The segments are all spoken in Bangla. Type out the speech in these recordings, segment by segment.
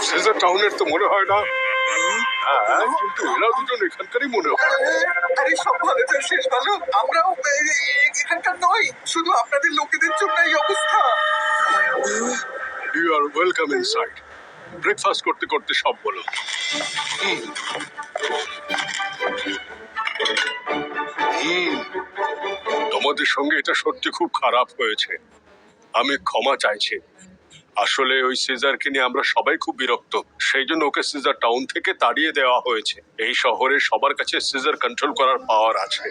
সিজার টাউনের তো মনে হয় না। হ্যাঁ, কিন্তু এরা দুজন এখানকারই মনে হয়। আরে সব ভালো তো শেষ ভালো। আমরাও এখানকার নই, শুধু আপনাদের লোকেদের জন্য এই অবস্থা। You are welcome inside. Breakfast করতে করতে সব বলো। তোমাদের সঙ্গে এটা সত্যি খুব খারাপ হয়েছে, আমি ক্ষমা চাইছি। আসলে ওই সিজারকে নিয়ে আমরা সবাই খুব বিরক্ত, সেই জন্য ওকে সিজার টাউন থেকে তাড়িয়ে দেওয়া হয়েছে। এই শহরে সবার কাছে সিজার কন্ট্রোল করার পাওয়ার আছে,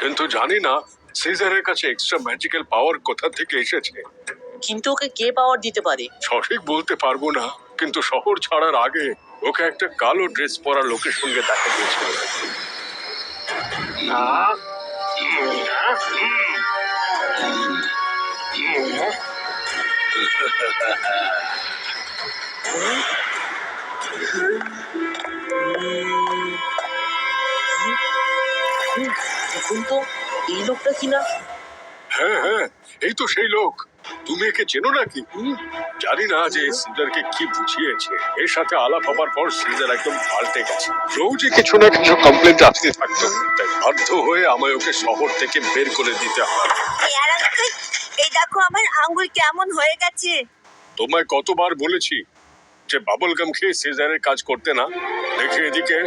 কিন্তু জানি না সিজারের কাছে এক্সট্রা ম্যাজিক্যাল পাওয়ার কোথা থেকে এসেছে। কিন্তু ওকে কে পাওয়ার দিতে পারে? সঠিক বলতে পারবো না, কিন্তু শহর ছাড়ার আগে ওকে একটা কালো ড্রেস পরা লোকের সঙ্গে দেখা গিয়েছিল। দেখুন তো, এই লোকটা কিনা। হ্যাঁ হ্যাঁ, এই তো সেই লোক। তুমি একে চেনো নাকি? জানি না যে সিজারকে কি বুঝিয়েছে। এর সাথে আলাপ হবার পর সিজার একদম পাল্টে গেছে। রোজই কিছু না কিছু কমপ্লেন্ট আসতে থাকতো, তাই বাধ্য হয়ে আমায় ওকে শহর থেকে বের করে দিতে হয়। এই দেখো আমার আঙ্গুল কেমন হয়ে গেছে। তোমায় কতবার বলেছি যে বাবল গাম খেয়ে সিজারের কাজ করতে না। দেখে এদিকে।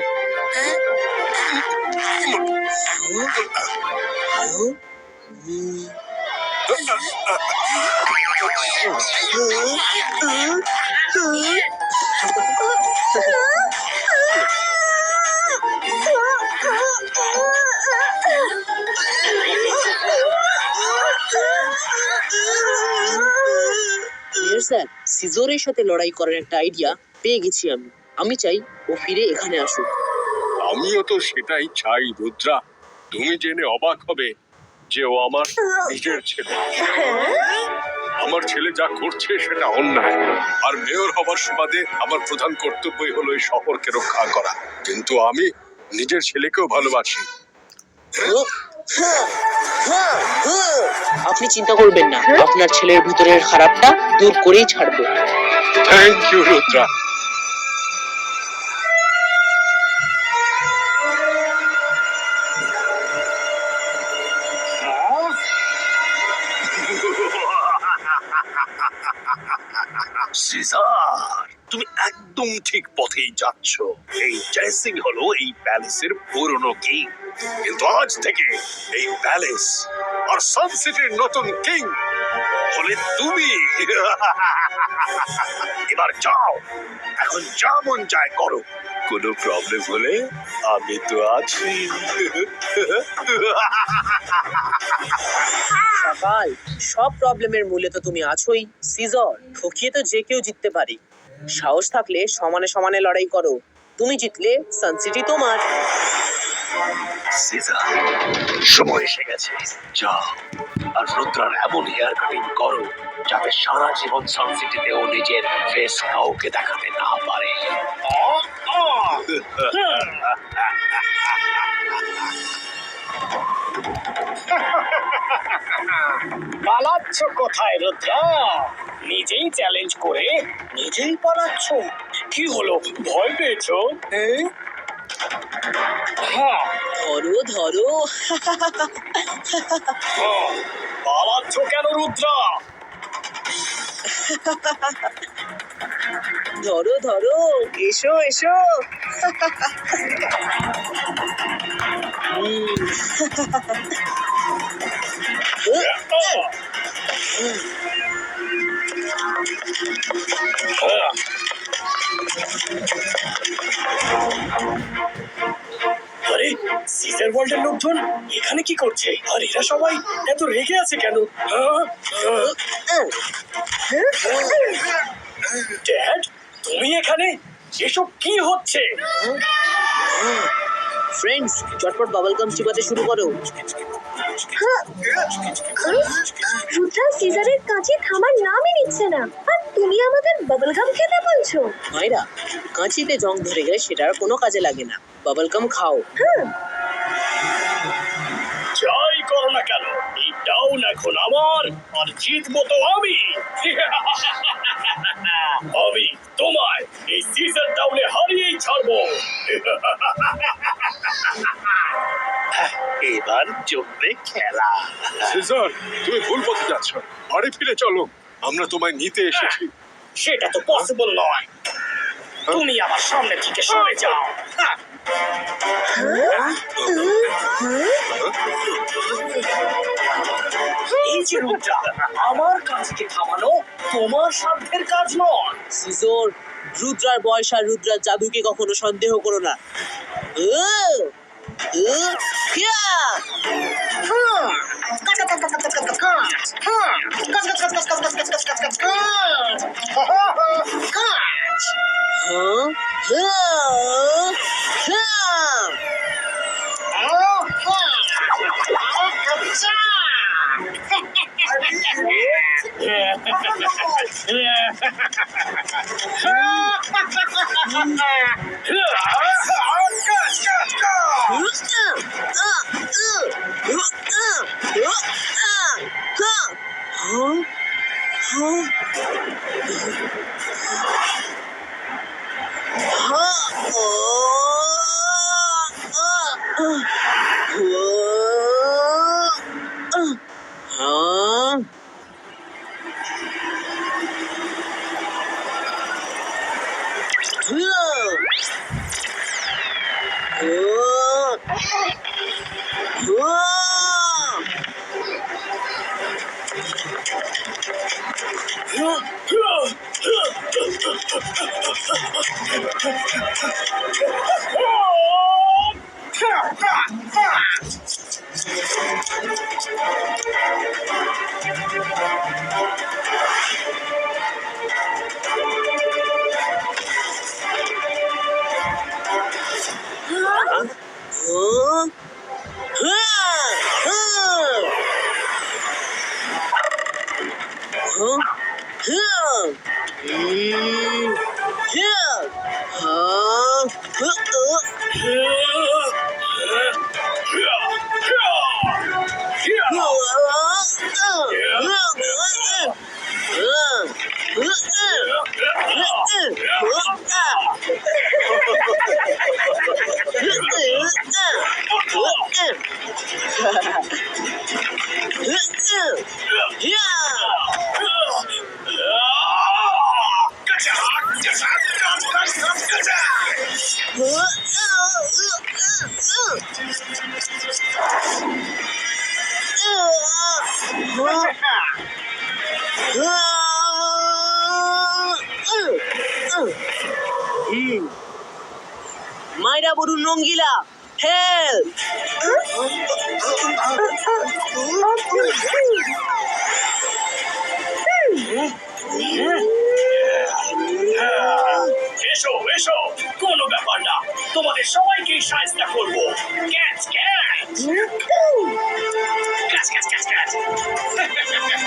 স্যার, সিজরের সাথে লড়াই করার একটা আইডিয়া পেয়ে গেছি আমি চাই ও ফিরে এখানে আসুক। আমিও তো সেটাই চাই রুদ্রা। তুমি জেনে অবাক হবে যে ও আমার নিজের ছেলে। আমার ছেলে যা করছে সেটা অন্যায়, আর মেয়র হবার সুবাদে আমার প্রধান কর্তব্যই হলো এই শহরকে রক্ষা করা। কিন্তু আমি নিজের ছেলেকেও ভালোবাসি। আপনি চিন্তা করবেন না, আপনার ছেলের ভিতরের খারাপটা দূর করেই ছাড়বো। Thank you Rudra. সিজার, তুমি একদম ঠিক পথেই যাচ্ছ। এই জয়সিং হলো এই প্যালেসের পুরনো কিং, কিন্তু আজ থেকে এই প্যালেস আর সান সিটির নতুন কিং হলে তুমি। এবার যাও, এখন যা মন চায় করো। কোনো প্রবলেম হলে আমি তো আছি। সকাল, সব প্রবলেমের মূলে তো তুমি আছোই। সিজর, ঠকিয়ে তো যে কেউ জিততে পারে। সাহস থাকলে সমানে সমানে লড়াই করো। তুমি জিতলে সানসিটি তোমার। সিজার, সময় এসে গেছে। যাও আর রুদ্রার এমন হেয়ার কাটিং করো যাতে সারা জীবন সানসিটিতে ও নিজের ফেস কাউকে দেখাতে না পারে। পালাচ্ছ কোথায় রুদ্রা? নিজেই চ্যালেঞ্জ করে নিজেই পালাচ্ছ। কি হলো, ভয় পেয়েছো? হ্যাঁ, ধরো ধরো। পালাচ্ছ কেন রুদ্রা? ধরো ধরো, এসো এসো। আরে, সিজার ওয়ার্ল্ডের লোকজন এখানে কি করছে? আর এরা সবাই এত রেগে আছে কেন? ড্যাড, তুমি এখানে? এসব কি হচ্ছে? ফ্রেন্ডস, চটপট বাবল গাম চিবাতে শুরু করো। রুদ্রা সিজারের কাছে থামার নামই নিচ্ছে না, আর তুমি আমাদের বাবল গাম খেতে বলছো? মাইরা, কাঁচিতে জং ধরে গেলে সেটা আর কোনো কাজে লাগে না। বাবল গাম খাও। যাই করো না কেন, এই টাউন এখন আমার, আর জিতবো তো আমি। আমি তোমার সিজার টাউনে হারিয়েই ছাড়বো। এবার জমবে খেলা। সিজার, তুমি ভুল পথে যাচ্ছ। বাড়ি ফিরে চলো, আমরা তোমায় নিতে এসেছি। সেটা তো পসিবল নয়। তুমি আমার সামনে থেকে সরে যাও। হ্যাঁ। এই যে রুদ্রা, আমার কাজকে থামানো তোমার সাধ্যের কাজ নয়। সিজর, রুদ্রার বয়স আর রুদ্রার জাদুকে কখনো সন্দেহ করো না। ইয়া! হ্যাঁ? হ্যাঁ! মাইরা বরুণ রঙ্গিলা, হেল্প! এসো এসো, কোনো ব্যাপার না, তোমাদের সবাইকেই সাহায্য করবো। Catch catch catch catch catch catch catch catch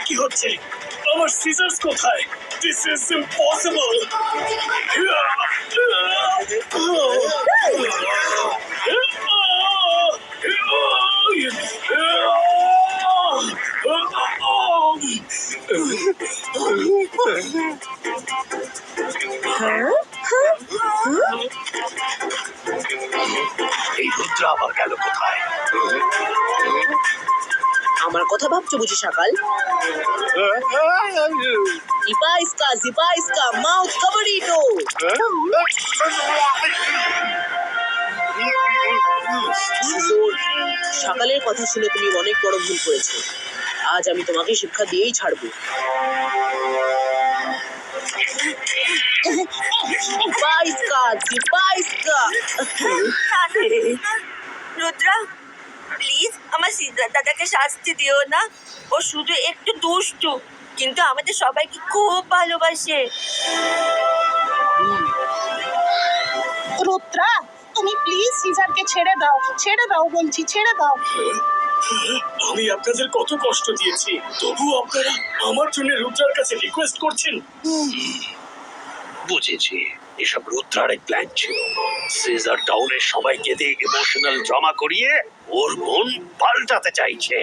কি হচ্ছে? আমার সিজার্স কোথায়? This is impossible. এই রুদ্রা আবার গেল কোথায়? আমার কথা ভাবছো বুঝি সকাল? জিপা ইসকা মাউথ কাবারিটো। সকালের কথা শুনে তুমি অনেক বড় ভুল করেছো। আজ আমি তোমাকে শিক্ষা দিয়েই ছাড়বো। রুদ্রা, প্লিজ আমার সিদ্ধার্থ দাদাকে শাস্তি দিও না। ও শুধু একটু দুষ্টু, কিন্তু আমাদের সবাইকে খুব ভালোবাসে। রুদ্রা, তুমি প্লিজ সিজারকে ছেড়ে দাও বলছি, ছেড়ে দাও। আমি আপনাদের কত কষ্ট দিয়েছি, তবু আপনারা আমার জন্য রুদ্রার কাছে রিকোয়েস্ট করছেন। বুঝেছি, এসব রুদ্রার প্ল্যান ছিল। সিজার টাউনের সবাইকে দিয়ে ইমোশনাল ড্রামা করিয়ে ওর মন পাল্টাতে চাইছে।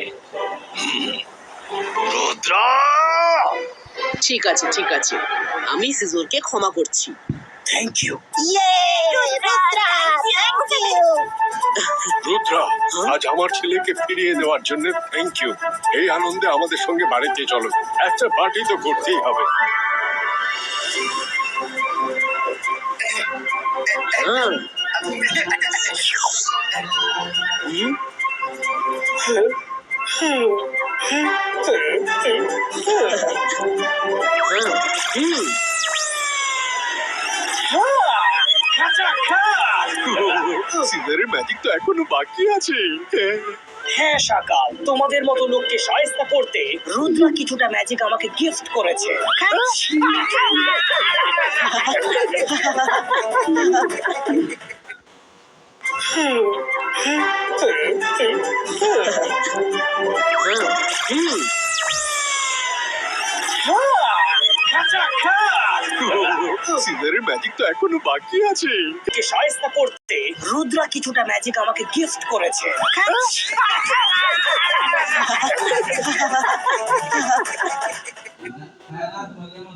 রুদ্রা! ঠিক আছে ঠিক আছে, আমি সিজরকে ক্ষমা করছি। Thank you. রুদ্রা, আজ আমার ছেলেকে ফিরিয়ে দেওয়ার জন্য থ্যাংক ইউ। এই আনন্দে আমাদের সঙ্গে বাড়িতে চলো, একটা পার্টি তো করতেই হবে। হুম, হুম, সিজারের ম্যাজিক তো এখনো বাকি আছে। হ্যাঁ শাকাল, তোমাদের মতো লোককে সাহায্য করতে রুদ্রা কিছুটা ম্যাজিক আমাকে গিফট করেছে। হুম। সিজারের ম্যাজিক তো এখনো বাকি আছে। কে সাহায্য করতে রুদ্রা কিছুটা ম্যাজিক আমাকে গিফট করেছে। হ্যাঁ না তোমার জন্য